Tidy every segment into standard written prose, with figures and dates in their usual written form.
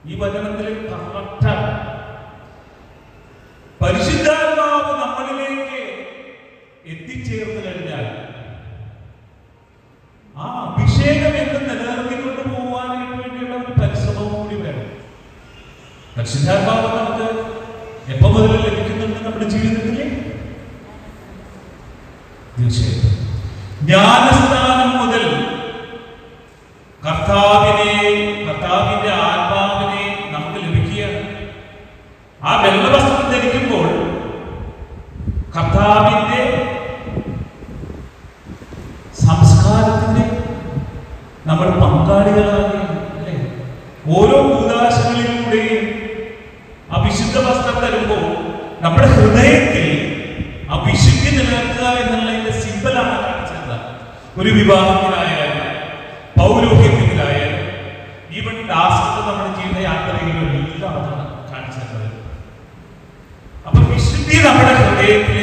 ഈ വചനത്തിൽ കറക്റ്റാണ്. പരിശുദ്ധാത്മാവ് നമ്മളിലേക്ക് എത്തിച്ചേർന്ന് കഴിഞ്ഞാൽ ആ അഭിഷേകം എന്ന് നിലനിർത്തിക്കൊണ്ട് പോകാനായിട്ട് വേണ്ടിയുള്ള ഒരു പരിശ്രമവും കൂടി വേണം. പരിശുദ്ധാത്മാവ് നമുക്ക് എപ്പോ മുതൽ ലഭിക്കുന്നുണ്ട് നമ്മുടെ ജീവിതത്തിൽ? തീർച്ചയായിട്ടും ജ്ഞാനസ്നാനം മുതൽ കർത്താവിന്റെ ആത്മാവിനെ നമുക്ക് ലഭിക്കുകയാണ്. ആ വെള്ളവസ്ത്രം ധരിക്കുമ്പോൾ കർത്താവിന്റെ സംസ്കാരത്തിന്റെ നമ്മൾ പങ്കാളികളാകുകയാണ് അല്ലേ? ഓരോ കൂദാശകളിലൂടെയും ആ വിശുദ്ധ വസ്ത്രം തരുമ്പോൾ നമ്മുടെ ഹൃദയത്തിൽ ആ വിശുദ്ധി നിലനിർത്തുക എന്നുള്ളതിന്റെ സിമ്പലാണ് കാണിച്ചത്. ഒരു വിവാഹത്തിലായാലും പൗരോഹിത്യത്തിലായാലും ഈവൻ ടാസ്ക് നമ്മുടെ ജീവിതയാത്രയിലും എല്ലാം അതാണ് കാണിച്ചത്. അപ്പൊ വിശുദ്ധി നമ്മുടെ ഹൃദയത്തിൽ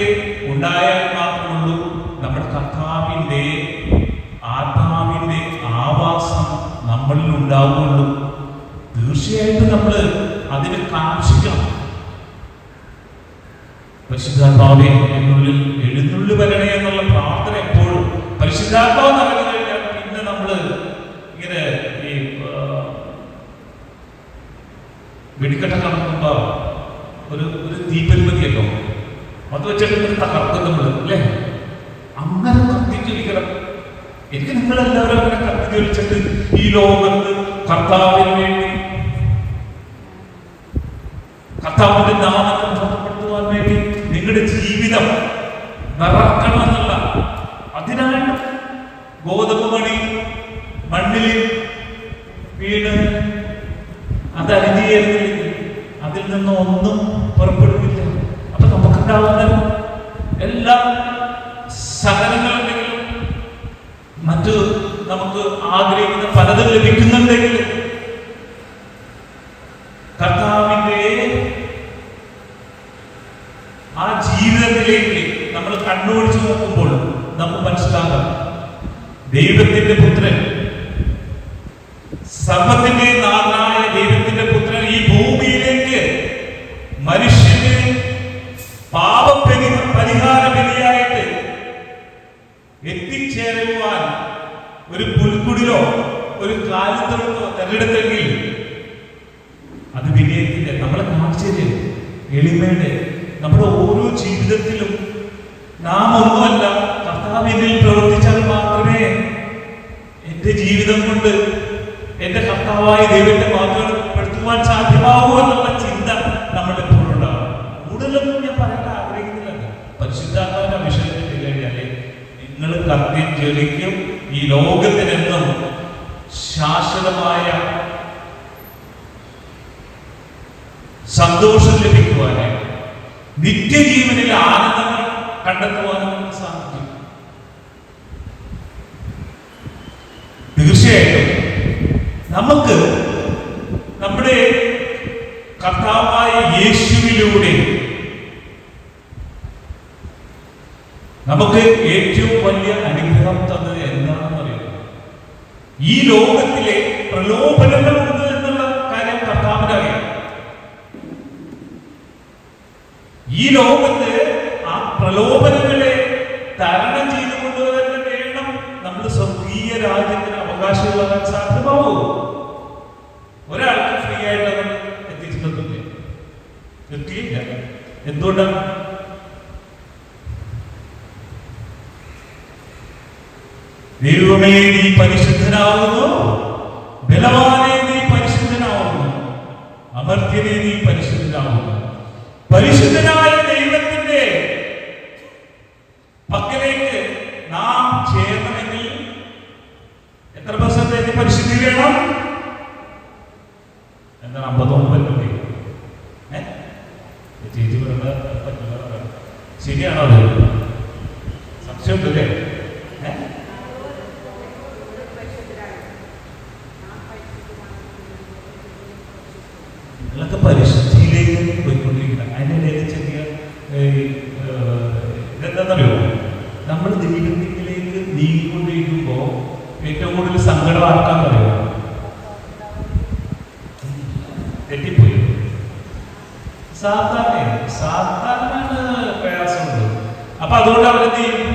ഉണ്ടായാൽ മാത്രമുള്ളൂ നമ്മുടെ കർത്താവിന്റെ ആത്മാവിന്റെ ആവാസം നമ്മളിൽ ഉണ്ടാവുള്ളൂ. തീർച്ചയായിട്ടും നമ്മൾ അതിന് കാക്ഷിക്കണം. പരിശുദ്ധാത്മാവേ എന്നുള്ളിൽ എഴുന്നള്ളി വരണേ എന്നുള്ള പ്രാർത്ഥന എപ്പോഴും പരിശുദ്ധാത്മാവ് നടന്നു കഴിഞ്ഞാൽ പിന്നെ നമ്മള് ഇങ്ങനെ ഈ വെടിക്കെട്ട നടക്കുമ്പോ ഒരു തീപരിമതിയൊക്കെ അത് വെച്ചിട്ട് തകർക്കും നമ്മൾ അല്ലേ? അങ്ങനെ കത്തിച്ചൊലിക്കണം. എനിക്ക് നിങ്ങളെല്ലാവരും അങ്ങനെ കത്തിച്ചൊലിച്ചിട്ട് ഈ ലോകത്ത് കർത്താവിന് വേണ്ടി കർത്താവിന്റെ നാമത്തെ ബന്ധപ്പെടുത്തുവാൻ വേണ്ടി നിങ്ങളുടെ ജീവിതം നിറക്കണമെന്നുള്ള അതിനായിട്ട് ഗോതമ്പ് മണി മണ്ണിൽ വീണ് അത് അരിഞ്ഞേരുന്നില്ല, അതിൽ നിന്ന് ഒന്നും പുറപ്പെടുന്നില്ല. അപ്പൊ നമുക്കുണ്ടാവുന്ന എല്ലാ സഹനങ്ങളുണ്ടെങ്കിലും മറ്റു നമുക്ക് ആഗ്രഹിക്കുന്ന പലതും ലഭിക്കുന്നുണ്ടെങ്കിലും കർത്താവിന്റെ ആ ജീവിതത്തിലേക്ക് നമ്മൾ കണ്ണോടിച്ചു നോക്കുമ്പോൾ നമുക്ക് മനസ്സിലാകാം ദൈവത്തിന്റെ പുത്രൻ, സർവ്വത്തിന്റെ നാഥനായ ദൈവത്തിന്റെ പുത്രൻ ഈ ഭൂമിയിലേക്ക് മനുഷ്യന് പാപപരിഹാര ബലിയായിട്ട് എത്തിച്ചേരുവാൻ ഒരു പുൽക്കുടിലോ ഒരു കാലത്തോ തെരഞ്ഞെടുത്തെങ്കിൽ അത് വിനയത്തിന്റെ നമ്മളെ കാണിച്ചത് എളിമയുടെ നമ്മുടെ ഓരോ ജീവിതത്തിലും നാം ഒന്നുമല്ല കർത്താവിനിൽ പ്രവർത്തിച്ചാൽ മാത്രമേ എന്റെ ജീവിതം കൊണ്ട് എന്റെ കർത്താവായ ദൈവത്തെ മാതൃകപ്പെടുത്തുവാൻ സാധ്യമാവൂ എന്നുള്ള ചിന്ത നമ്മുടെ എപ്പോഴും ഉണ്ടാവും. കൂടുതലൊന്നും ഞാൻ പറയാൻ ആഗ്രഹിക്കുന്നില്ല. പരിശുദ്ധാത്മാവിന്റെ അഭിഷേകത്തിൽ കഴിഞ്ഞാല് നിങ്ങൾ കത്തി ജ്വലിക്കും. ഈ ലോകത്തിനെന്നും ശാശ്വതമായ സന്തോഷം ലഭിക്കുവാനായി നിത്യജീവനിൽ ആനന്ദങ്ങൾ കണ്ടെത്തുവാനും സാധിക്കും. തീർച്ചയായിട്ടും നമുക്ക് നമ്മുടെ കർത്താവായ യേശുവിലൂടെ നമുക്ക് ഏറ്റവും വലിയ അനുഗ്രഹം തന്നത് എന്താണെന്ന് അറിയാം. ഈ ലോകത്തിലെ പ്രലോഭനങ്ങളുണ്ട് എന്നുള്ള കാര്യം കർത്താവിന് അറിയാം. ഈ ലോകത്ത് ആ പ്രലോഭനങ്ങളെ തരണം ചെയ്തുകൊണ്ട് തന്നെ വേണം നമ്മൾ സ്വർഗീയ രാജ്യത്തിന് അവകാശമുള്ളതാൻ സാധ്യമാവൂ. ഒരാൾക്ക് ഫ്രീ ആയിട്ട് നമ്മൾ എത്തിച്ചിട്ടൊന്നുമില്ല, എത്തിയില്ല. എന്തുകൊണ്ടാണ്? ദൈവമേ നീ പരിശുദ്ധനാവുന്നു, ബലവാനെ നീ പരിശുദ്ധനാവുന്നു, അമർത്യനെ നീ പരിശുദ്ധനാവുന്നു. പരിശുദ്ധനായ ദൈവത്തിന്റെ പക്കലേക്ക് നാം ചേരണമെങ്കിൽ എത്ര പെർസെന്റേജ് പരിശുദ്ധി വേണം? എന്താണ് 59? ചേച്ചി പറ്റില്ല, ശരിയാണോ? അത് സംശയമുണ്ടല്ലേ? നിങ്ങളൊക്കെ പരിശുദ്ധിയിലേക്ക് പോയിക്കൊണ്ടിരിക്കണം. അതിനിടയിൽ ചെറിയ ഇതെന്താണെന്നറിയോ, നമ്മൾ ദൈവത്തിലേക്ക് നീങ്ങിക്കൊണ്ടിരിക്കുമ്പോൾ ഏറ്റവും കൂടുതൽ സങ്കടം ആർക്കാൻ പറയുമോ? തെറ്റിപ്പോയി. സാത്താനാണ് പ്രയാസമുണ്ട്. അപ്പൊ അതുകൊണ്ട് അവരെന്ത് ചെയ്യും?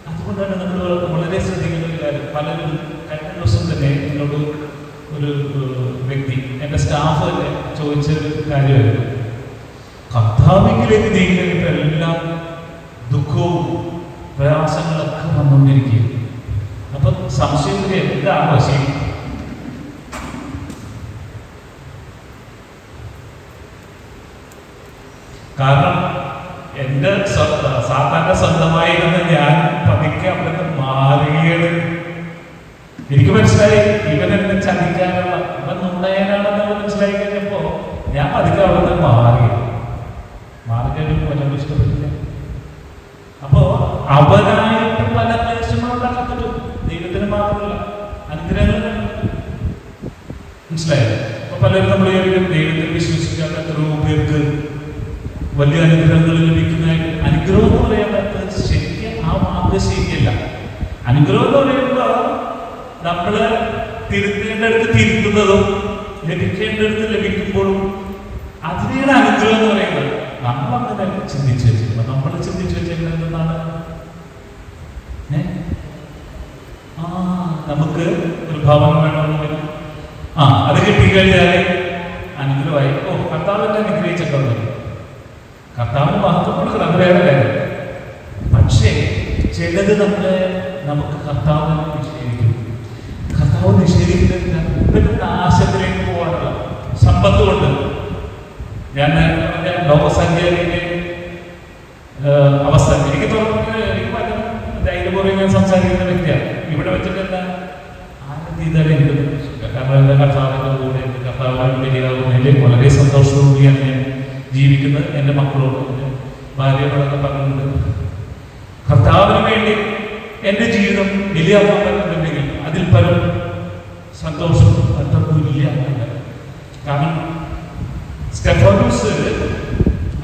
അതുകൊണ്ടാണ് നമ്മൾ വളരെ ശ്രദ്ധിക്കേണ്ട ഒരു കാര്യം. പലരും കഴിഞ്ഞ ദിവസം തന്നെ എന്നോട് ഒരു വ്യക്തി, എൻ്റെ സ്റ്റാഫ് തന്നെ ചോദിച്ചൊരു കാര്യമായിരുന്നു, കർത്താവിലേക്ക് നീങ്ങിയിട്ട് എല്ലാം ദുഃഖവും പ്രയാസങ്ങളൊക്കെ വന്നുകൊണ്ടിരിക്കും. അപ്പൊ സംശയം എന്താണോ ശരി? കാരണം എൻ്റെ സാത്താന്റെ സ്വന്തമായിരുന്ന ഞാൻ പതുക്കെ അവിടെ മാറിയത് എനിക്ക് മനസ്സിലായി. ഇവൻ എന്നെ ചതിക്കാനുള്ള, ഇവൻ നുണയനാണെന്ന് മനസ്സിലായി കഴിഞ്ഞപ്പോ ഞാൻ പതുക്കെ അവിടെ മാറി കഴിഞ്ഞപ്പോൾ എല്ലാം ഇഷ്ടപ്പെട്ടില്ല. അപ്പോ അവനായിട്ട് പല ക്ലേശങ്ങളും ഉണ്ടാക്കാൻ പറ്റും. ദൈവത്തിന് മാത്രമല്ല, അനുഗ്രഹങ്ങൾ മനസ്സിലായത്. അപ്പൊ പലരും നമ്മൾ ദൈവത്തിൽ വിശ്വസിക്കാത്ത എത്രയോ പേർക്ക് വലിയ അനുഗ്രഹങ്ങൾ ലഭിക്കുന്നതായിട്ട്. അനുഗ്രഹം എന്ന് പറയുന്നത് ശരിക്കും ആ വാക്ക് ശരിയല്ല. അനുഗ്രഹം എന്ന് പറയുമ്പോൾ നമ്മള് തിരുത്തേണ്ടടുത്ത് തിരുത്തുന്നതും ലഭിക്കേണ്ടടുത്ത് ലഭിക്കുമ്പോഴും അതിനെയാണ് അനുഗ്രഹം എന്ന് പറയുന്നത്. നമ്മളങ്ങനെ ചിന്തിച്ചു വെച്ചിരിക്കുന്നത്. നമ്മൾ ചിന്തിച്ചു വെച്ചിരിക്കുന്നത് എന്താണ്? നമുക്ക് ഒരു ഭവനം വേണമെന്ന് വരും, അത് കിട്ടിക്കഴിഞ്ഞാല് അനുഗ്രഹമായി. കർത്താവിനെ അനുഗ്രഹിച്ചിട്ടുണ്ട്, കർത്താവിന് മഹത്വം കൊടുക്കണം, അത് വേറെ കാര്യം. പക്ഷേ ചിലത് നമുക്ക് കർത്താവിനെ നിഷേധിക്കും. കർത്താവ് നിഷേധിക്കുന്നത് നാശത്തിലേക്ക് പോകാനുള്ള സമ്പത്ത് കൊണ്ട്. ഞാൻ ലോകസംഖ്യയിലെ അവസ്ഥ എനിക്ക് ധൈര്യപൂർവ്വം ഞാൻ സംസാരിക്കുന്ന വ്യക്തിയാണ്. ഇവിടെ വെച്ചിട്ട് എന്താ ആരും ചെയ്താലും എനിക്ക് കാരണം എൻ്റെ കർത്താവിൻ്റെ കൂടെ എൻ്റെ കർത്താവിനായിട്ട് വലിയ വളരെ സന്തോഷത്തോടുകൂടിയാണ് ഞാൻ ജീവിക്കുന്നത്. എൻ്റെ മക്കളോട് ഭാര്യയോടൊക്കെ പറഞ്ഞിട്ടുണ്ട്, കർത്താവിന് വേണ്ടി എൻ്റെ ജീവിതം ബലിയാക്കാൻ പറ്റുന്നുണ്ടെങ്കിൽ അതിൽ പരം സന്തോഷം മറ്റൊന്നുമില്ല. കാരണം സ്റ്റെഫാനോസ്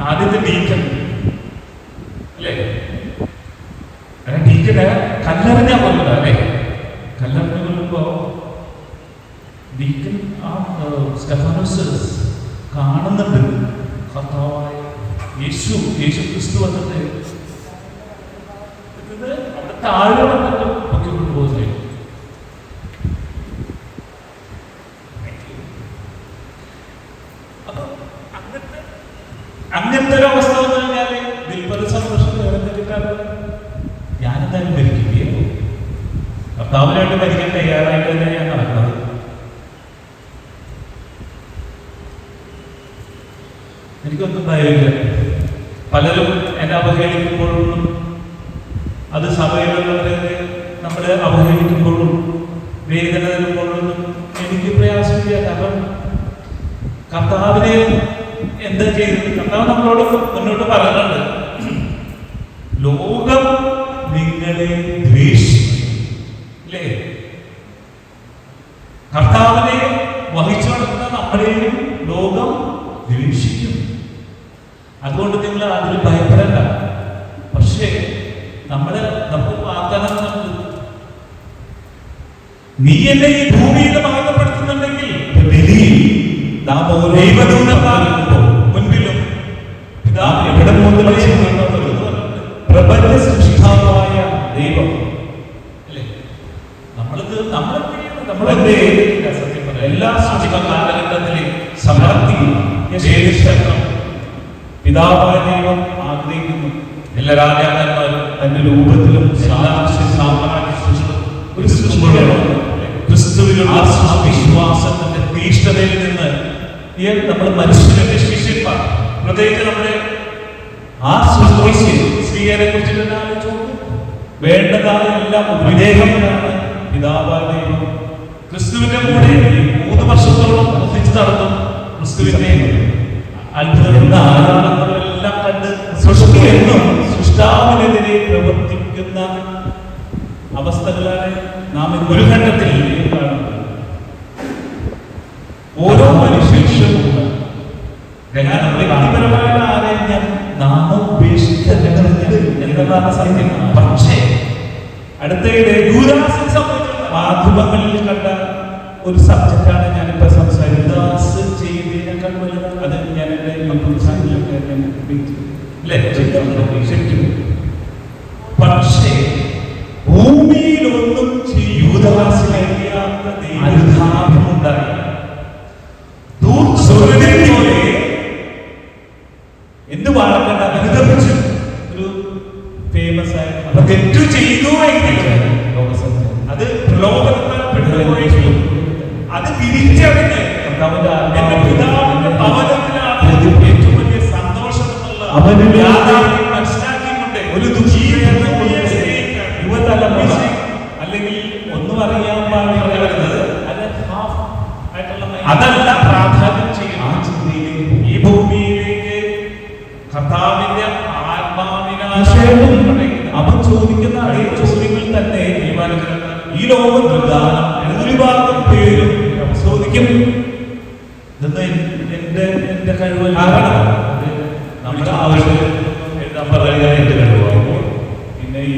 ആദ്യത്തെ ഡീക്കൻ അല്ലേ? ഡീക്കന് കല്ലെറിഞ്ഞാ കൊല്ലുക അല്ലേ? കല്ലെറിഞ്ഞ് കൊല്ലുമ്പോ ഡീക്കൻ സ്റ്റെഫാനോസ് കാണുന്നുണ്ട് കർത്താവായ യേശു ക്രിസ്തു വന്നിട്ട് അവിടെ താഴെ വന്നിട്ട് പൊക്കിക്കൊണ്ടുപോകുന്നത്. അപ്പൊ അങ്ങനത്തെ ഒരു അവസ്ഥ വന്നു കഴിഞ്ഞാല് ദിൽപര സന്തോഷം വേറെ കിട്ടാറ്. ഞാനെന്തായാലും മരിക്കുകയോ കർത്താവിനായിട്ട് മരിക്കാൻ തയ്യാറായിട്ട് തന്നെ ഞാൻ നടക്കുന്നത്. എനിക്കൊന്നും ഭയമില്ല. പലരും എന്നെ അവഹേളിക്കുമ്പോഴും അത് സഭയിലുള്ളവരെ നമ്മൾ അവഹേളിക്കുമ്പോഴും വേദന തരുമ്പോഴും എനിക്ക് പ്രയാസമില്ല. കാരണം കർത്താവിനെ എന്താ ചെയ്തത്? കർത്താവ് നമ്മളോട് മുന്നോട്ട് പറയുന്നുണ്ട്, ലോകം നിങ്ങളെ ദ്വേഷിക്കും അല്ലേ? കർത്താവിനെ വഹിച്ചു നടക്കുന്ന നമ്മളെയും ലോകം ദ്വേഷിക്കും. അതുകൊണ്ട് നിങ്ങൾ അതിൽ ഭയപ്പെടണ്ട. പക്ഷേ നമുക്ക് വാഗ്ദാനം നൽകും, നീ എന്നെ ഈ ഭൂമിയിൽ ഭാഗപ്പെടുത്തുന്നുണ്ടെങ്കിൽ മുൻപിലും പ്രപഞ്ച സൃഷ്ടാവായ ദൈവം അല്ലേ? നമ്മളെന്തേ സത്യം പറയാം, എല്ലാ സൃഷ്ടിക കാലഘട്ടത്തിലെ സമൃദ്ധി പിതാവായ ദൈവം ആഗ്രഹിക്കുന്നു. എല്ലാ രാജാക്കന്മാരും തന്റെ രൂപത്തിലും ക്രിസ്തുവിലുള്ള വിശ്വാസത്തിന്റെ തീഷ്ണതയിൽ നിന്ന് നമ്മൾ മനുഷ്യന്റെ ശിഷ്യന്മാർ, പ്രത്യേകിച്ച് നമ്മുടെ ആ സ്ത്രീയെ കുറിച്ച് വേണ്ടതായ എല്ലാം വിദേഹമാണ് പിതാവായ ദൈവം ക്രിസ്തുവിന്റെ കൂടെ 3 വർഷത്തോളം ഒന്നിച്ച് നടന്നു. ക്രിസ്തുവിന്റെ അത്ഭുതം ആരാധനകളെല്ലാം കണ്ട് സൃഷ്ടിയെന്നും സൃഷ്ടാവിനെതിരെ പ്രവർത്തിക്കുന്ന അവസ്ഥകളാണ് നാം ഒരു ഘട്ടത്തിൽ കാണുന്നത്. ഓരോ മനുഷ്യനും വ്യക്തിപരമായ ആരെയും നാം ഉപേക്ഷിക്കരുത് എന്നതാണ് സത്യം. പക്ഷേ അടുത്തയിടെ മാധ്യമങ്ങളിൽ കണ്ട ഒരു സബ്ജക്റ്റാണ് ഞാനിപ്പോ സംസാരിക്കുന്നത്. അല്ലേ? പക്ഷേ ഭൂമിയിലൊന്നും യൂദാസിനറിയാത്ത അനുതാപമുണ്ടായി. പോലെ എന്ത് വാഴക്കണ്ട അനുദപിച്ചു. ഒരു ഫേമസ് ആയ തെറ്റു ചെയ്തു എങ്കിൽ അത് പ്രലോഭനത്താൽ പെടുകയും അത് തിരിച്ചറിഞ്ഞ് എന്റെ പിതാവിന്റെ ഭവനത്തിലാണ് ഏറ്റവും വലിയ സന്തോഷം എന്നുള്ള യാഥാർത്ഥ്യം മനസ്സിലാക്കിക്കൊണ്ട് ഒരു യുവതലമുറ അല്ലെങ്കിൽ ഒന്നും അറിയാൻ പാടില്ല വരുന്നത് അതല്ല പ്രാധാന്യം ചെയ്യുന്ന ഈ ഭൂമിയിലേക്ക് കർത്താവിന്റെ ആത്മാവിനാശയം അവൻ ചോദിക്കുന്ന അതേ ചോദ്യങ്ങൾ തന്നെ ഈ ലോകത്തുള്ള ഭൂരിഭാഗം പേരും ചോദിക്കും. എന്റെ കഴിവ് നമ്മുടെ ആവശ്യം എഴുതാൻ പറയുക എന്റെ കഴിവാകുമ്പോൾ പിന്നെ ഈ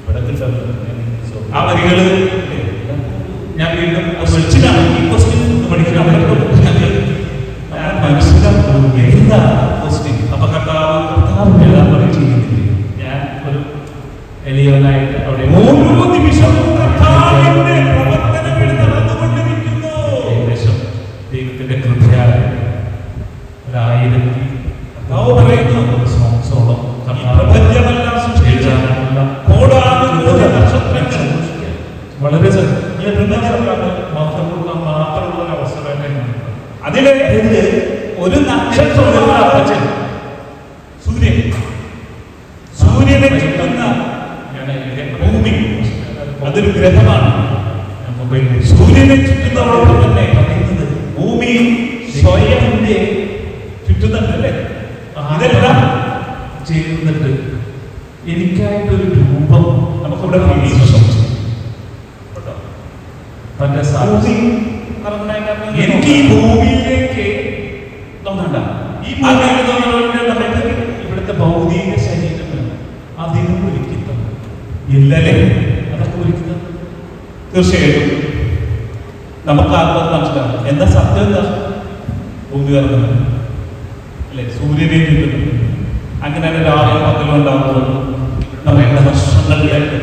ഇവിടെ ആ വരികള് ഞാൻ വീണ്ടും വിളിച്ചിട്ടാണ് ഈ ക്വസ്റ്റ്യൻ പഠിക്കാൻ മനസ്സിലാക്കും എന്താ ക്വസ്റ്റ്യൻ. അപ്പൊ കർത്താവ് എഴുതാൻ പറയും ചെയ്യുന്നില്ല. ഞാൻ ഒരു എളിയവനായിട്ട് അവിടെ ഓരോ നിമിഷവും കർത്താവിന്റെ പ്രവർത്തനങ്ങൾ നടന്നുകൊണ്ടിരിക്കുന്നു. ഏകദേശം ദൈവത്തിന്റെ കൃപയാൽ 1000 പറയുന്നു സോളം പ്രപഞ്ചമെല്ലാം സൃഷ്ടിച്ചാലുള്ള വളരെ മാത്രമുള്ള ഒരു അവസരം. അതിലെ ഒരു നക്ഷത്രം സൂര്യനെ ചുറ്റുന്ന ഭൂമി അതൊരു ഗ്രഹമാണ്. സൂര്യനെ ചുറ്റുന്നതോടൊപ്പം തന്നെ പറയുന്നത് ഭൂമി സ്വയംന്റെ ചുറ്റുന്നുണ്ടല്ലേ. ഇതെല്ലാം ചേർന്നിട്ട് എനിക്കായിട്ടൊരു രൂപം നമുക്കിവിടെ തന്റെ എനിക്ക് ഈ ഭൂമിയിലേക്ക് തോന്നണ്ട. ഈ ഇവിടുത്തെ ഭൗതിക ശരീരം അതിനും ഒരുക്കുന്നത് ഇല്ലല്ലേ? അതൊക്കെ ഒരുക്കുന്നത് തീർച്ചയായിട്ടും നമുക്ക് ആർക്കും മനസ്സിലാവും. എന്താ സത്യം? എന്താ ഭൂമി കറങ്ങുന്നത് അല്ലെ? സൂര്യനെ കിട്ടുന്നു. അങ്ങനെ രാവിലെ പകലുണ്ടാകുന്നത് നമ്മുടെ വർഷങ്ങളിലേക്ക്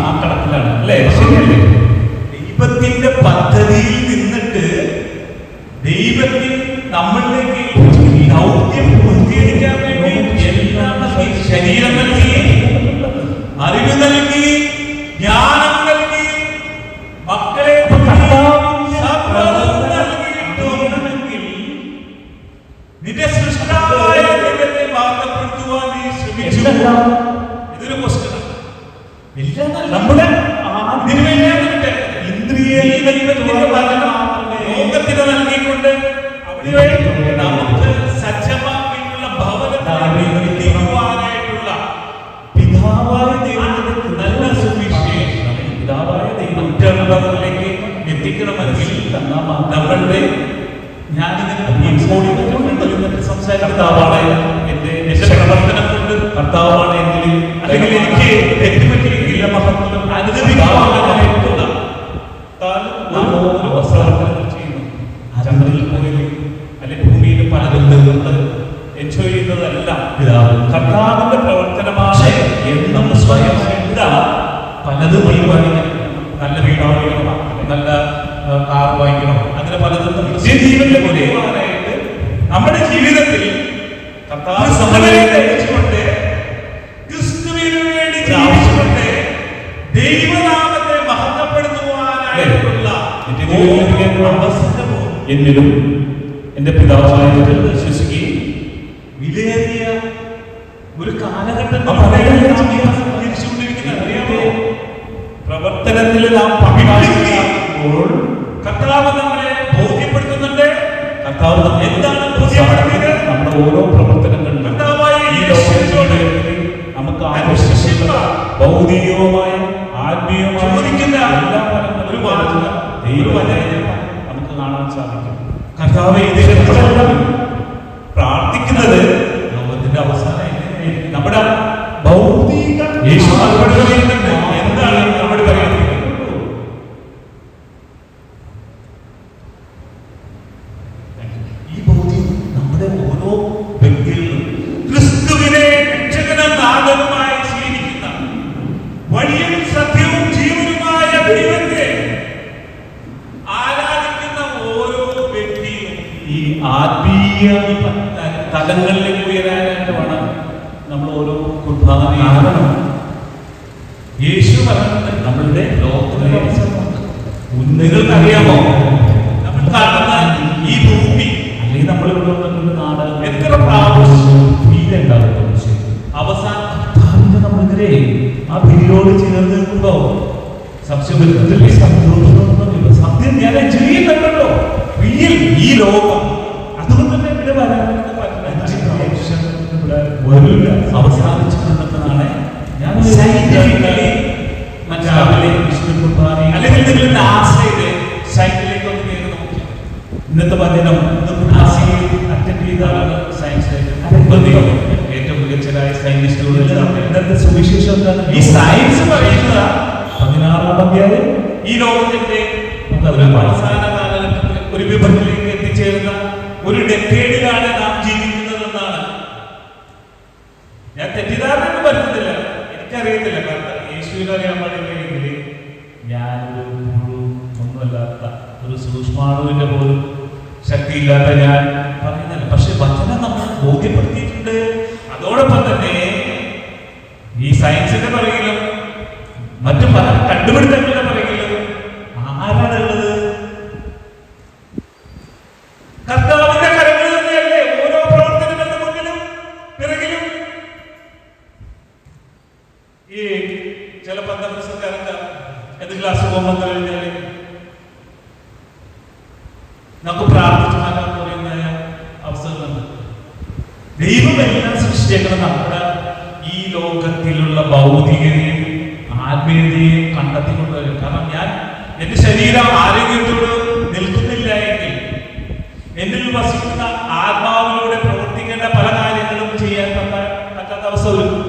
ആ കണക്കിലാണ് അല്ലേ? ശരിയല്ലേ? ദൈവത്തിന്റെ പദ്ധതിയിൽ നിന്നിട്ട് ദൈവത്തിൽ നമ്മളിലേക്ക് ദൗത്യം പൂർത്തീകരിക്കാൻ വേണ്ടി എല്ലാം നൽകി. ശരീരം നൽകി, അറിവ് നൽകി, ജ്ഞാനം നൽകി, മക്കളെ നൽകിയിട്ടുണ്ടെങ്കിൽ നിന്റെ സൃഷ്ടാവായ ദൈവത്തെ വാർത്തപ്പെടുത്തുവാൻ നീ ശ്രമിച്ചു. ഇതൊരു ക്വസ്റ്റ്യൻ. നമ്മുടെ ലോകത്തിന് നൽകിക്കൊണ്ട് അവിടെ നമുക്ക് സജ്ജമാക്കിയിട്ടുള്ള ഭവനത്തിനുവാനായിട്ടുള്ള പിതാവായ ദൈവത്തിന്റെ നല്ല സുവിശേഷം പിതാവായ ദൈവത്തിലേക്ക് എത്തിക്കണമെങ്കിൽ നമ്മളുടെ ഞാനിങ്ങനെ സംസാരിക്കുന്നതാണ് എന്റെ പ്രവർത്തനം കൊണ്ട് കർത്താവാണ് എങ്കിൽ അല്ലെങ്കിൽ എനിക്ക് തെറ്റുപറ്റിയില്ല മഹത്വം അനുദപിക്കാനായിട്ടുള്ള ചന്ദ്രനിൽ പോയി അല്ലെങ്കിൽ ഭൂമിയിൽ പലതും എൻജോയ് ചെയ്യുന്നതല്ല കർത്താവിന്റെ പ്രവർത്തനമാണ് എന്നും സ്വയം പലതും തീരുമാനിക്കണം. നല്ല വീട് വാങ്ങിക്കണം, നല്ല കാർ വാങ്ങിക്കണം, അങ്ങനെ പലതും നിത്യജീവന്റെ പോലെ നമ്മുടെ ജീവിതത്തിൽ കർത്താവ് കൊണ്ട് ക്രിസ്തുവിന് വേണ്ടി ജീവിച്ചുകൊണ്ട് ദൈവനാമത്തെ മഹത്വപ്പെടുത്തുവാനായിട്ടുള്ള അവസരവും എന്നിലും എന്റെ പിതാവായ വിശ്വസിക്കുകയും വിലയേറിയ ഒരു കാലഘട്ടത്തിൽ പ്രവർത്തനത്തിൽ നാം പങ്കാളിക്കുമ്പോൾ കർത്താവ് നമ്മളെ ബോധ്യപ്പെടുത്തുന്നുണ്ട്. കർത്താവ് എന്താണ് ബോധ്യപ്പെടുത്തിയത്? നമ്മുടെ ഓരോ പ്രവർത്തനങ്ങളിലും നമുക്ക് ഭൗതികവുമായ ആത്മീയമായ എല്ലാ ഒരു ദൈവവചനം നമുക്ക് കാണാൻ സാധിക്കും. കർത്താവ് പ്രാർത്ഥിക്കുന്നത് ലോകത്തിന്റെ അവസാനം നമ്മുടെ ഭൗതിക എന്താണ് നമ്മൾ പറയുന്നത്? ഈ ബോധ്യം നമ്മുടെ ഓരോ ആത്മീയ തലങ്ങളിലേക്ക് ഉയരാനായിട്ട് വേണം നമ്മൾ ഓരോ കുർബാനയും. യേശു പറയുന്നത് നമ്മളുടെ ലോകത്തിലെ നിങ്ങൾക്കറിയാമോ, നമ്മൾ കാണുന്ന ഈ ഭൂമി അല്ലെങ്കിൽ നമ്മളിവിടെ നാട് എത്ര പ്രാവശ്യം വീടുണ്ടാകും. അവസാനം നമ്മളിങ്ങനെ ആ വീടോട് ചേർന്ന് നിൽക്കുമ്പോ സംശയത്തിൽ സത്യം ഞാൻ ചെയ്യുന്നുണ്ടല്ലോ റിയൽ ഈ ലോകം. അതുകൊണ്ട് തന്നെ ഇവിടെ വരാനായിട്ട് വരില്ല, അവസാനിച്ചിട്ടുണ്ടെന്നാണ് ഞാൻ സൈന്റിഫിക്കലി മറ്റാവിലെ വിശുദ്ധ കുർബാന അല്ലെങ്കിൽ നിങ്ങൾ നാസയിലെ സൈറ്റിലേക്ക് ഒന്ന് കയറി നോക്കി. ഇന്നത്തെ പഠനം അറ്റൻഡ് ചെയ്ത ആളാണ് സയൻസ് ഏറ്റവും മികച്ചതായ സയന്റിസ്റ്റുകൾ. ഇന്നത്തെ സുവിശേഷം ഈ സയൻസ് പറയുന്നത് 16-ാം അധ്യായം ഈ ലോകത്തിന്റെ അവസാന കാലഘട്ടത്തിൽ ഒരു വിപത്തിലേക്ക് എത്തിച്ചേരുന്ന ഒരു ഡെക്കേഡിലാണ് നാം ജീവിക്കുന്നതെന്നാണ്. ഞാൻ തെറ്റിദ്ധാരണ വരുന്നില്ല, എനിക്കറിയത്തില്ല. കാരണം യേശുവിനെ അറിയാൻ പാടില്ലെങ്കിൽ ഞാനൊരു ഒന്നുമല്ലാത്ത ഒരു സൂക്ഷ്മാണുവിന്റെ പോലും ശക്തിയില്ലാത്ത ഞാൻ പറയുന്നില്ല. പക്ഷെ വചനം നമ്മൾ ബോധ്യപ്പെടുത്തിയിട്ടുണ്ട്. അതോടൊപ്പം തന്നെ ഈ സയൻസിന്റെ പറയിലും മറ്റു പല കണ്ടുപിടുത്തങ്ങളുടെ പറയിലും ആരാണുള്ളത്? കർത്താവിന്റെ കരങ്ങൾ തന്നെയല്ലേ ഓരോ പ്രവർത്തനങ്ങളുടെ മുന്നിലും പിറകിലും. ഈ ചില 12 വർഷക്കാരൊക്കെ എന്ത് ക്ലാസ് പോകുമ്പോൾ കഴിഞ്ഞാൽ നമുക്ക് പ്രാർത്ഥിച്ചു മാറ്റാൻ പറയുന്ന അവസരമുണ്ട്. ദൈവം എല്ലാം സൃഷ്ടിക്കണം നമ്മുടെ ഈ ലോകത്തിലുള്ള ഭൗതികതയും ആത്മീയതയും കണ്ടെത്തിക്കൊണ്ടുവരും. കാരണം ഞാൻ എന്റെ ശരീരം ആരോഗ്യത്തോട് നിൽക്കുന്നില്ല എങ്കിൽ എന്നിൽ വസിക്കുന്ന ആത്മാവിലൂടെ പ്രവർത്തിക്കേണ്ട പല കാര്യങ്ങളും ചെയ്യാൻ പറ്റാത്ത അവസ്ഥ വരും.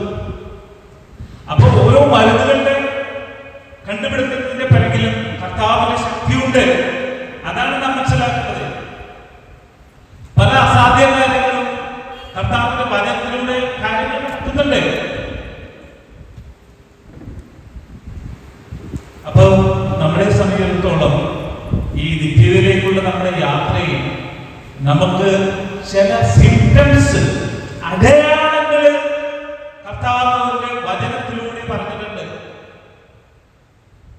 അപ്പൊ ഓരോ മരുന്നുകളുടെ കണ്ടുപിടുത്തത്തിന്റെ പിറകിലും കർത്താവിന്റെ ശക്തിയുണ്ട്. അതാണ് നാം മനസ്സിലാക്കുന്നത്. പല അസാധ്യ കാര്യങ്ങളും കർത്താവിന്റെ വചനത്തിലൂടെ കാര്യങ്ങൾ നടത്തുന്നുണ്ട്. അപ്പൊ നമ്മളെ സംബന്ധിച്ചിടത്തോളം ഈ നിത്യതയിലേക്കുള്ള നമ്മുടെ യാത്രയിൽ നമുക്ക് ചില സിംറ്റംസ്, അടയാളങ്ങൾ കർത്താവിന്റെ വചനത്തിലൂടെ പറഞ്ഞിട്ടുണ്ട്.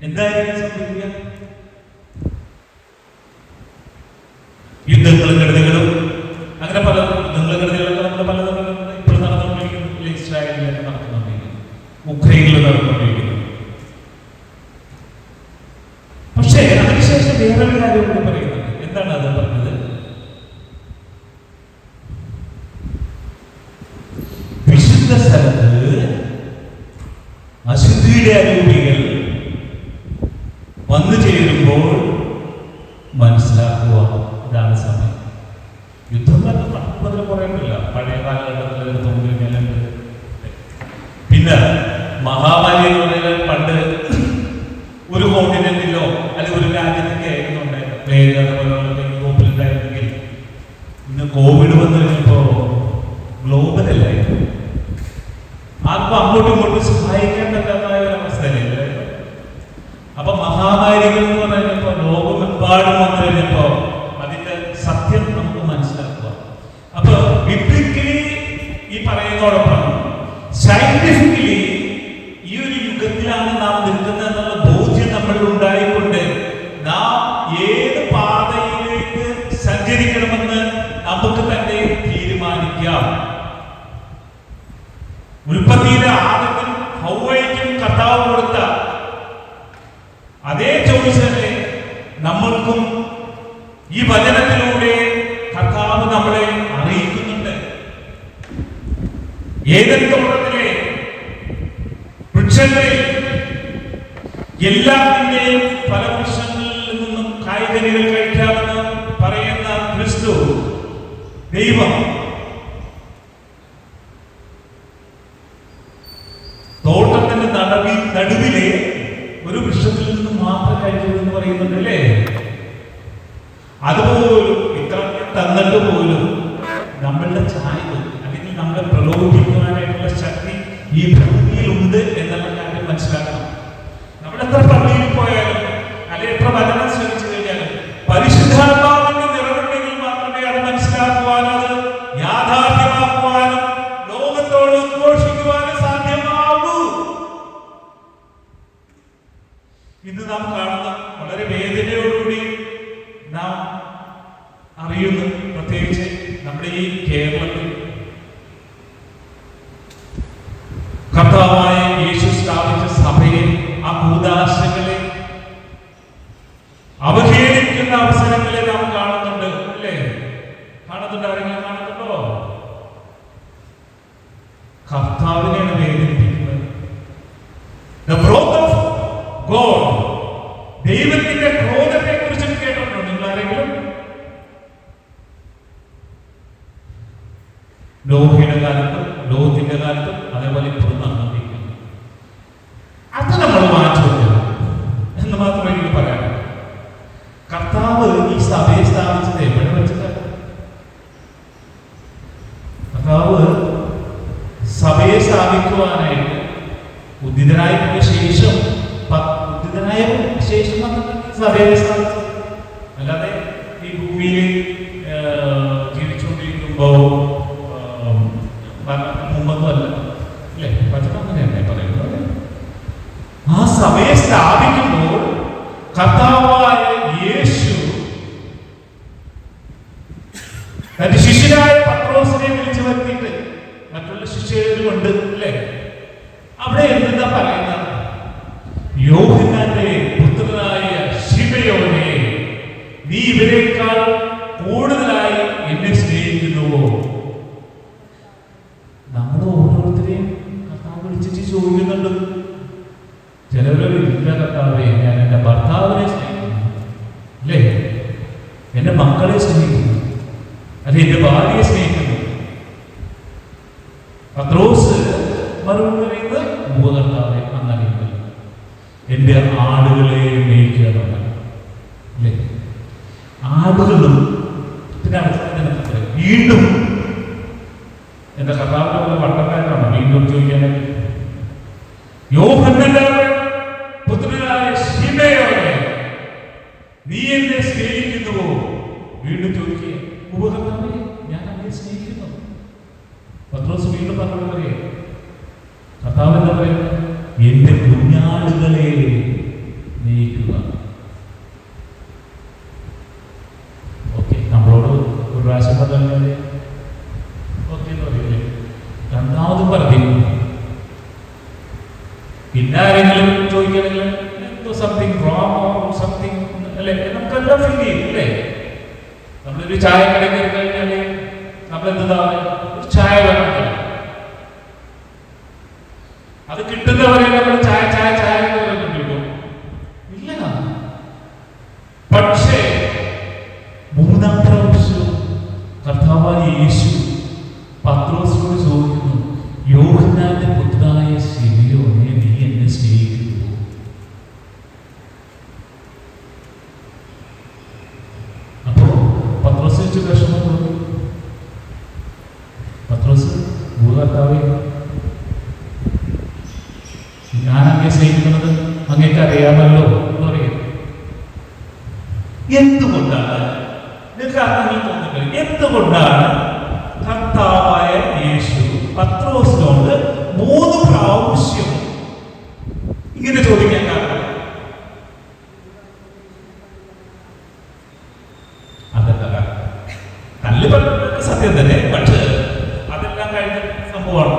എന്തായാലും സംഭവിക്കുക? യുദ്ധങ്ങളും കെടുതികളും അങ്ങനെ പല യുദ്ധങ്ങളും കെടുതികളൊക്കെ നമ്മൾ പലതും ഇപ്പോൾ നടന്നുകൊണ്ടിരിക്കുന്നു. ഇസ്രായേലിലൊക്കെ നടന്നുകൊണ്ടിരിക്കുന്നു, ഉക്രൈനിൽ നടന്നുകൊണ്ടിരിക്കുന്നു. പക്ഷേ അതിനുശേഷം വേറൊരു കാര്യം കൂടി പറയുന്നത്. എന്താണ് അത് പറഞ്ഞത്? വിശുദ്ധ സ്ഥലത്ത് അശുദ്ധിയുടെ അരൂപികൾ വന്നു ചേരുമ്പോൾ മനസ്സിലാക്കുക, ഇതാണ് സമയം. യുദ്ധം പണ്ട് പറയുന്നില്ല, പഴയ കാലഘട്ടത്തിൽ തോന്നിയിട്ടുണ്ട്. പിന്നെ മഹാമാരി എന്ന് പറയുന്നത് പണ്ട് ഒരു കോണ്ടിനെന്റിലോ അല്ലെങ്കിൽ ഒരു രാജ്യത്തൊക്കെ ആയിരുന്നു ഉണ്ടായിരുന്നു. പ്ലേഗ് അതുപോലെ യൂറോപ്പിലുണ്ടായിരുന്നെങ്കിൽ ഇന്ന് കോവിഡ് വന്നു കഴിഞ്ഞപ്പോ ഗ്ലോബലല്ലായിരുന്നു. ആർക്കും അങ്ങോട്ടും ഇങ്ങോട്ടും സഹായിക്കാൻ പറ്റാത്ത ഒരു അവസ്ഥയില്ല. അപ്പൊ മഹാമാരികൾ എന്ന് പറഞ്ഞപ്പോ ലോകമെമ്പാടും വന്നു കഴിഞ്ഞപ്പോ അതിന്റെ സത്യം നമുക്ക് മനസ്സിലാക്കുക. അപ്പൊ ബിബ്ലിക്കലി ഈ പറയുന്നതോടൊപ്പം സയന്റിഫിക്കലി ഈ ഒരു യുഗത്തിലാണ് നാം നിൽക്കുന്നത് എന്നുള്ള ബോധ്യം നമ്മൾ ഉണ്ടായിക്കൊണ്ട് നാം ഏത് പാതയിലേക്ക് സഞ്ചരിക്കണമെന്ന് നമുക്ക് തന്നെ തീരുമാനിക്കാം. ഉൽപ്പത്തിയിലെ ആദത്തിനും ഹൗവയ്ക്കും കർത്താവ് കൊടുത്ത അതേ ചോയ്സ് തന്നെ നമ്മൾക്കും ഈ വചനത്തിലൂടെ കർത്താവ് നമ്മളെ അറിയിക്കുന്നുണ്ട്. ഏദൻ തോട്ടത്തിലെ വൃക്ഷങ്ങളിൽ എല്ലാത്തിന്റെയും പല വൃക്ഷങ്ങളിൽ നിന്നും കായ്കനികൾ കഴിക്കാമെന്ന് പറയുന്ന ക്രിസ്തു ദൈവം തോട്ടത്തിന്റെ നടുവിലെ ഒരു വൃക്ഷത്തിൽ നിന്ന് മാത്രം കഴിക്കരുതെന്ന് പറയുന്നുണ്ട് അല്ലേ? അതുപോലും ഇത്ര തന്നിട്ട് പോലും നമ്മളുടെ ചായ്വ് അല്ലെങ്കിൽ നമ്മളെ പ്രലോഭിക്കുവാനായിട്ടുള്ള ശക്തി ഈ ഭൂമിയിൽ ഉണ്ട് എന്നുള്ള കാര്യം മനസ്സിലാക്കണം. നമ്മൾ എത്ര പള്ളിയിൽ പോയാലും അല്ലെങ്കിൽ എത്ര വചനം ശ്രമിച്ചു കഴിഞ്ഞാലും പരിശുദ്ധാത്മാവിന്റെ നിറവുണ്ടെങ്കിൽ മാത്രമേ അത് അറിയുന്നു. പ്രത്യേകിച്ച് നമ്മുടെ ഈ കേരളത്തിൽ കർത്താവായ യേശു സ്ഥാപിച്ച സഭയെ, ആ കൂദാശകളെ അവഹേളിക്കുന്ന അവസരങ്ങളെ നാം കാണുന്നുണ്ട്, അല്ലേ? കാണുന്നുണ്ടോ? ആരെങ്കിലും കാണുന്നുണ്ടോ? കർത്താവിനെയാണ് വേദനിപ്പിക്കുന്നത്. The wrath of God, ദൈവത്തിന്റെ ക്രോധത്തെ കുറിച്ച് കേട്ടിട്ടുണ്ടോ നിങ്ങൾ ആരെങ്കിലും? നോഹയുടെ കാലത്തും ലോത്തിന്റെ കാലത്തും അതേപോലെ ഇപ്പോഴും നടന്നിരിക്കുന്നു. അത് നമ്മൾ മാറ്റില്ല എന്ന് മാത്രമേ എനിക്ക് പറയാൻ. കർത്താവ് ഈ സഭയെ സ്ഥാപിച്ചത് എവിടെ വെച്ചിട്ടാണ്? കർത്താവ് സഭയെ സ്ഥാപിക്കുവാനായിട്ട് ഉദ്ധിതനായ ശേഷം സഭയെ സ്ഥാപിച്ചു. അല്ലാതെ ഈ ഭൂമിയിൽ ജീവിച്ചുകൊണ്ടിരിക്കുമ്പോ മുമ്പൊന്നും അല്ല, അല്ലേ? വചനം അങ്ങനെയല്ലേ പറയുന്നത്? ആ സഭയെ സ്ഥാപിക്കുമ്പോൾ കർത്താവായ യേശു തന്റെ ശിഷ്യനായ പത്രോസിനെ വിളിച്ചു വരുത്തിയിട്ട്, മറ്റുള്ള ശിഷ്യരുമുണ്ട്, അല്ലേ? അവിടെ എന്താ പറയുന്നത്? യോഹന്നാന്റെ പുത്രനായ ശിമയോനെ, നീ ഇവരെക്കാൾ കൂടുതലായി എന്നെ സ്നേഹിക്കുന്നുവോ? നമ്മൾ ഓരോരുത്തരെയും കർത്താവ് വിളിച്ചിട്ട് ചോദിക്കുന്നുണ്ട്. ചിലവരൊരു ഇല്ല കർത്താവേ, ഞാൻ എൻ്റെ ഭർത്താവിനെ സ്നേഹിക്കുന്നു, അല്ലേ? എൻ്റെ മക്കളെ സ്നേഹിക്കുന്നു, അല്ലെ എൻ്റെ ഭാര്യയെ സ്നേഹിക്കുന്നു. പത്രോസ് മറുപടി പറയുന്നത്, കർത്താവേ എന്നറിയുന്നത് എൻ്റെ ആടുകളെ മേയ്ക്കുക എന്നുള്ളത്, അല്ലേ? ആടുകളും പിന്നെ വീണ്ടും എന്റെ കർത്താവിന്റെ വട്ടക്കാരനാണ് വീണ്ടും ചോദിക്കാനായിട്ട്. യോഹന്നാന്റെ പുത്രനായ ശിമയോനെ, നീ എന്നെ സ്നേഹിക്കുന്നുവോ? വീണ്ടും ചോദിക്കുക, ഉപകർത്താവേ ഞാൻ അവനെ സ്നേഹിക്കുന്നു. പത്രോസ് വീണ്ടും പറഞ്ഞു പറയുക, കർത്താവ് എന്താ പറയുന്നത്? എന്റെ കുഞ്ഞാടുകളെ നീക്കുക. ഓക്കെ, നമ്മളോട് ഒരു പ്രാവശ്യം പറഞ്ഞാൽ ഓക്കെ എന്ന് പറയില്ലേ? രണ്ടാമത് പറഞ്ഞു. പിന്നെ ആരെങ്കിലും ചോദിക്കുകയാണെങ്കിൽ എന്തോ സംതിങ് റോങ് ഓർ സംതിങ്, അല്ലേ? നമുക്കെല്ലാം ഫീൽ ചെയ്യും, അല്ലേ? നമ്മളൊരു ചായ കടയിൽ കയറി കഴിഞ്ഞാല് നമ്മളെന്താ ഒരു ചായ വേണം, അത് കിട്ടുന്നവരെ നമ്മൾ ചായ ചായ ചായ എന്ന് പറഞ്ഞിട്ടുണ്ടോ? ഇല്ല. പക്ഷേ മൂന്നാം പ്രാവശ്യം കർത്താവായ യേശു പത്രോസിനോട് ചോദിക്കുന്നു, യോഹന്നാന്റെ പുത്രനായ ശിമയോനെ, നീ എന്നെ സ്നേഹിക്കുന്നു? അപ്പോ പത്രോസ് വെച്ച് വിഷമം കൊടുത്തു. പത്രോസ്, കർത്താവേ, ഞാൻ അങ്ങേ സ്നേഹിക്കുന്നത് അങ്ങേക്ക് അറിയാമല്ലോ എന്ന് പറയും. എന്തുകൊണ്ടാണ് നിങ്ങൾക്ക് അങ്ങനെ തോന്നുന്നത്? എന്തുകൊണ്ടാണ് കർത്താവായ യേശു പത്രോസിനോട് 3 പ്രാവശ്യം ഇങ്ങനെ ചോദിക്കാൻ കാരണം? അതെന്താ തല്ലി പറഞ്ഞ സത്യം തന്നെ, പക്ഷേ അതെല്ലാം കഴിഞ്ഞ സംഭവമാണ്.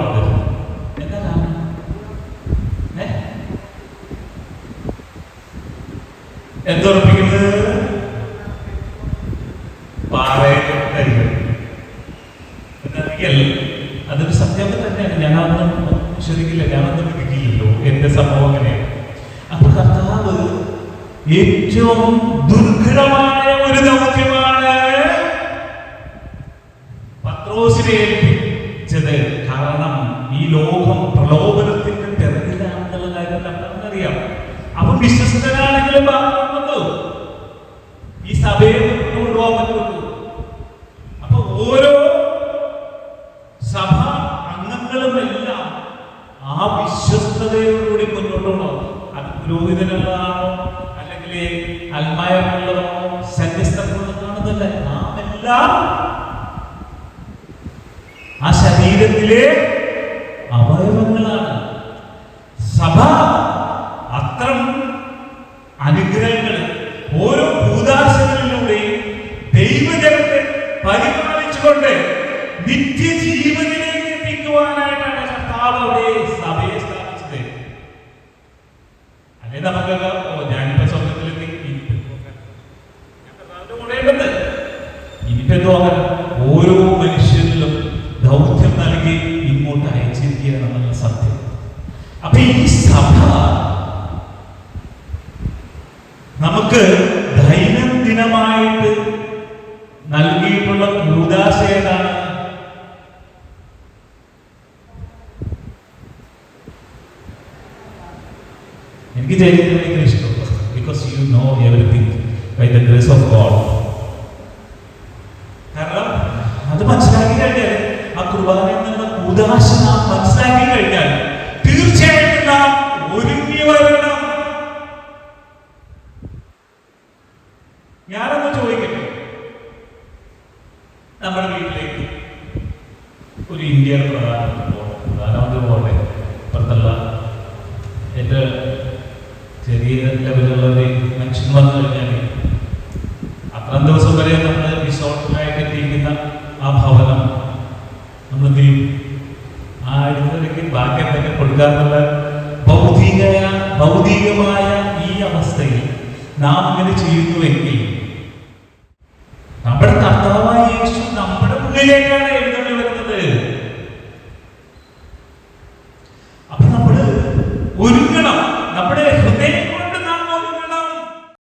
എന്താ കാരണം? എന്തുറപ്പിക്കുന്നത്? അതൊരു സത്യം തന്നെയാണ്. ഞാനൊന്നും ശരിക്കില്ല, ഞാനൊന്നും വിധിക്കില്ലല്ലോ, എന്റെ സംഭവം അങ്ങനെയാണ്. അപ്പൊ കർത്താവ് ഏറ്റവും ദുർഘടമായ ഒരു ദൗത്യമാണ് പത്രോസിനെ ഏൽപ്പിച്ചത്. കാരണം ഈ ലോകം പ്രലോഭനത്തിന്റെ പിറകിലാണെന്നുള്ള കാര്യം കർത്താവിനറിയാം. അവൻ വിശ്വസ്തനാണെങ്കിലും ഈ സഭയെ കൊണ്ടുപോകാൻ പറ്റുള്ളൂ. അപ്പൊ ഓരോ സഭ അംഗങ്ങളുമെല്ലാം ആ വിശ്വസ്തതയോടുകൂടി മുന്നോട്ട് പോകണം. അത് പുരോഹിതനുള്ളതാണോ അല്ലെങ്കിൽ അൽമായറുള്ളതാണോ സന്യസ്തമുള്ളതാണെന്നല്ല, നാം എല്ലാം ആ ശരീരത്തിലെ അവയവങ്ങളാണ്. സഭ അത്തരം അനുഗ്രഹങ്ങൾ ഓരോ ഭൂദാശകളിലൂടെയും ദൈവജനത്തെ നിത്യജീവനിലേക്ക് എത്തിക്കുവാനായിട്ടാണ് കർത്താവ് അവിടെ സഭയെ സ്ഥാപിച്ചത്. അല്ലെ നമുക്കൊക്കെ ഞാനിപ്പോ സ്വർഗത്തിലെത്തി ഇനിയിപ്പോ ഓരോ മനുഷ്യരിലും ദൗത്യം നൽകി ഇങ്ങോട്ട് അയച്ചിരിക്കുകയാണെന്നുള്ള സത്യം. അപ്പൊ ഈ സഭ നമുക്ക് ദൈനംദിനമായിട്ട് നൽകിയിട്ടുള്ള കൂദാശ ഏതാണ്? എനിക്ക് ഭയങ്കര ഇഷ്ടമുള്ള because you know everything by the grace of God. കാരണം അത് മനസ്സിലാക്കി കഴിഞ്ഞാൽ, ആ കുർബാന എന്നുള്ള കൂദാശ നാം മനസ്സിലാക്കി കഴിഞ്ഞാൽ തീർച്ചയായിട്ടും നാം ഒരുങ്ങി വരണം. ഞാനൊന്ന് ചോദിക്കട്ടെ, നമ്മുടെ വീട്ടിലേക്ക് ഒരു ഇന്ത്യൻ പ്രധാനമന്ത്രി പോകട്ടെ, ഇപ്പുറത്തുള്ള എൻ്റെ ചെറിയ ലെവലുള്ള ഒരു മനുഷ്യൻ വന്നു കഴിഞ്ഞാൽ അത്രയും ദിവസം വരെ നമ്മൾ റിസോർട്ടിലായിട്ട് എത്തിയിരിക്കുന്ന ആ ഭവനം നമ്മൾ എന്ത് ചെയ്യും? ആ അടുത്തേക്ക് ബാക്കി എന്തൊക്കെ കൊടുക്കാന്നുള്ള ഭൗതികമായ ഈ അവസ്ഥയിൽ നാം ഇങ്ങനെ ചെയ്യുന്നുവെങ്കിൽ നമ്മുടെ കർത്താവായ യേശു നമ്മുടെ ഉള്ളിലേക്കാണ്